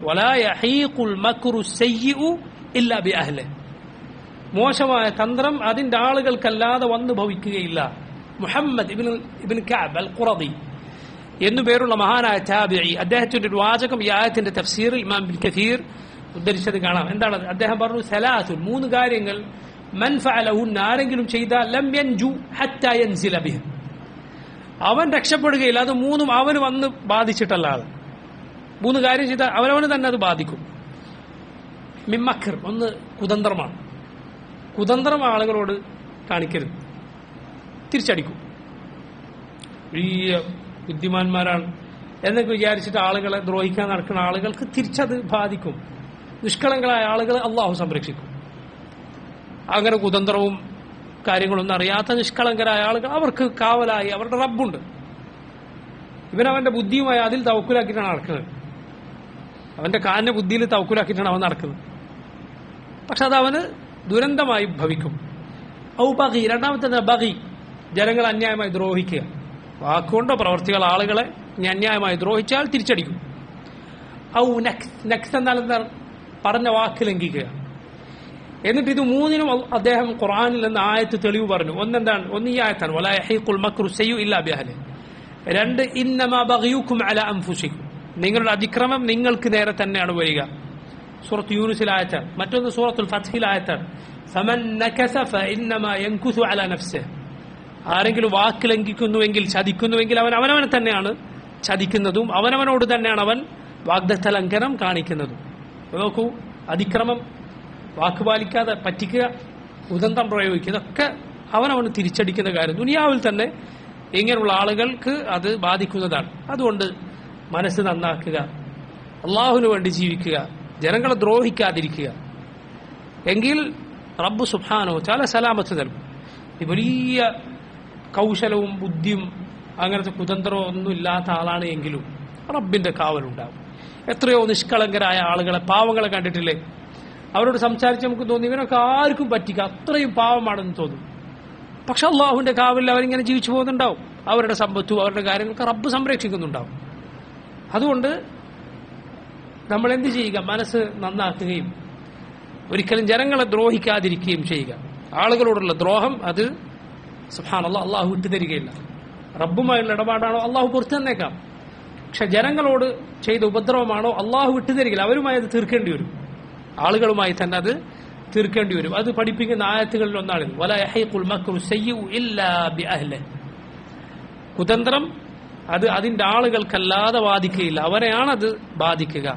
വലാ യഹീഖുൽ മക്റു സയ്യിഉ ഇല്ലാ ബിഅഹ്ലിഹി. മോശമായ തന്ത്രം അതിന്റെ ആളുകൾക്കല്ലാതെ വന്നു ഭവിക്കുകയില്ല. മുഹമ്മദ് ഇബ്നു കഅബ് അൽ ഖുറദി എന്നു പേരുള്ള മഹാനായ താബിഈ, അദ്ദേഹത്തിന്റെ ഒരു വാചകം ഈ ആയത്തിന്റെ തഫ്സീറിൽ ഇമാം ഇബ്നു കസീർ ഉദ്ധരിച്ചത് കാണാം. എന്താണ് അദ്ദേഹം പറഞ്ഞു? സലാസുൻ, 3 കാര്യങ്ങൾ മൻ ഫഅലഹുന്ന, ആരെങ്കിലും ചെയ്താൽ ലം യൻജു ഹത്താ യൻസില ബിഹി, അവൻ രക്ഷപ്പെടുകയില്ല. അത് 3ഉം അവന് വന്ന് ബാധിച്ചിട്ടല്ലാതെ. 3 കാര്യം ചെയ്താൽ അവനവന് തന്നെ അത് ബാധിക്കും. മിമ്മക്കർ, ഒന്ന് കുതന്ത്രമാണ്. കുതന്ത്രം ആളുകളോട് കാണിക്കരുത്, തിരിച്ചടിക്കും. വലിയ ബുദ്ധിമാന്മാരാണ് എന്നൊക്കെ വിചാരിച്ചിട്ട് ആളുകളെ ദ്രോഹിക്കാൻ നടക്കുന്ന ആളുകൾക്ക് തിരിച്ചത് ബാധിക്കും. നിഷ്കളങ്കരായ ആളുകളെ അള്ളാഹു സംരക്ഷിക്കും. അങ്ങനെ കുതന്ത്രവും കാര്യങ്ങളൊന്നും അറിയാത്ത നിഷ്കളങ്കരായ ആളുകൾ, അവർക്ക് കാവലായി അവരുടെ റബ്ബുണ്ട്. ഇവനവന്റെ ബുദ്ധിയുമായി അതിൽ തവക്കുലാക്കിയിട്ടാണ് നടക്കുന്നത്. അവന്റെ കാലിന്റെ ബുദ്ധിയിൽ തവക്കുലാക്കിയിട്ടാണ് അവൻ നടക്കുന്നത്. പക്ഷെ അത് അവന് ദുരന്തമായി ഭവിക്കും. ഔ ബഗി, രണ്ടാമത്തെ ബഗി, ജനങ്ങൾ അന്യായമായി ദ്രോഹിക്കുക. വാക്കുകൊണ്ടോ പ്രവർത്തികൾ ആളുകളെ അന്യായമായി ദ്രോഹിച്ചാൽ തിരിച്ചടിക്കും. ഔ നക്സ്, നക്സ് എന്നാൽ എന്താ? പറഞ്ഞ വാക്ക് ലംഘിക്കുക. എന്നിട്ട് ഇത് 3നും അദ്ദേഹം ഖുർആനിൽ നിന്ന് ആയത്ത് തെളിവ് പറഞ്ഞു. ഒന്നെന്താണ്? ഒന്ന് ഈ ആയത്താണ്, വലാ യഹീഖുൽ മക്റു സയ്യിഉ ഇല്ലാ ബിഅഹ്ലിഹി. 2, ഇന്നമാ ബഗിയുക്കും അലാ അൻഫുസിക്കും, നിങ്ങളുടെ അതിക്രമം നിങ്ങൾക്ക് നേരെ തന്നെയാണ് വരിക. സൂറത്ത് യൂനുസിൽ ആയത്താണ്. മറ്റൊന്ന് സൂറത്തുൽ ഫത്ഹിൽ ആയത്താണ്, ഫമൻ നകസ ഫഇന്നമാ യൻകുസു അലാ നഫ്സിഹി. ആരെങ്കിലും വാക്ക് ലംഘിക്കുന്നുവെങ്കിൽ, ചതിക്കുന്നുവെങ്കിൽ അവൻ അവനവനെ തന്നെയാണ് ചതിക്കുന്നതും അവനവനോട് തന്നെയാണ് അവൻ വാഗ്ദത്ത ലംഘനം കാണിക്കുന്നതും. നോക്കൂ, അതിക്രമം, വാക്ക് പാലിക്കാതെ പറ്റിക്കുക, കുതന്ത്രം പ്രയോഗിക്കുക, ഇതൊക്കെ അവനവന് തിരിച്ചടിക്കുന്ന കാര്യം. ദുനിയാവിൽ തന്നെ ഇങ്ങനെയുള്ള ആളുകൾക്ക് അത് ബാധിക്കുന്നതാണ്. അതുകൊണ്ട് മനസ്സ് നന്നാക്കുക, അള്ളാഹുവിന് വേണ്ടി ജീവിക്കുക, ജനങ്ങളെ ദ്രോഹിക്കാതിരിക്കുക. എങ്കിൽ റബ്ബ് സുബ്ഹാനഹു വതആല സലാമത്ത് നൽകും. ഈ വലിയ കൗശലവും ബുദ്ധിയും അങ്ങനത്തെ കുതന്ത്രവും ഒന്നും ഇല്ലാത്ത ആളാണ് എങ്കിലും റബ്ബിന്റെ കാവലുണ്ടാകും. എത്രയോ നിഷ്കളങ്കരായ ആളുകളെ, പാവങ്ങളെ കണ്ടിട്ടില്ലേ? അവരോട് സംസാരിച്ച് നമുക്ക് തോന്നി ഇവനൊക്കെ ആർക്കും പറ്റിക്കുക, അത്രയും പാവമാണെന്ന് തോന്നും. പക്ഷെ അള്ളാഹുവിന്റെ കാവലിൽ അവരിങ്ങനെ ജീവിച്ചു പോകുന്നുണ്ടാവും. അവരുടെ സമ്പത്തും അവരുടെ കാര്യങ്ങളൊക്കെ റബ്ബ് സംരക്ഷിക്കുന്നുണ്ടാവും. അതുകൊണ്ട് നമ്മൾ എന്ത് ചെയ്യുക? മനസ്സ് നന്നാക്കുകയും ഒരിക്കലും ജനങ്ങളെ ദ്രോഹിക്കാതിരിക്കുകയും ചെയ്യുക. ആളുകളോടുള്ള ദ്രോഹം അത് സുബ്ഹാനല്ലാഹ് അള്ളാഹു വിട്ടുതരികയില്ല. റബ്ബുമായുള്ള ഇടപാടാണോ അള്ളാഹു പുറത്തു തന്നേക്കാം. പക്ഷെ ജനങ്ങളോട് ചെയ്ത ഉപദ്രവമാണോ അള്ളാഹു വിട്ടുതരികില്ല. അവരുമായി അത് തീർക്കേണ്ടി വരും, ആളുകളുമായി തന്നെ അത് തീർക്കേണ്ടി വരും. അത് പഠിപ്പിക്കുന്ന ആയത്തുകളിൽ ഒന്നാണ് വലാ യഹീഖുൽ മക്റു സയ്യിഉ ഇല്ലാ ബിഅഹ്ലിഹി. കുതന്ത്രം അത് അതിന്റെ ആളുകൾക്കല്ലാതെ ബാധിക്കുകയില്ല, അവരെയാണ് അത് ബാധിക്കുക.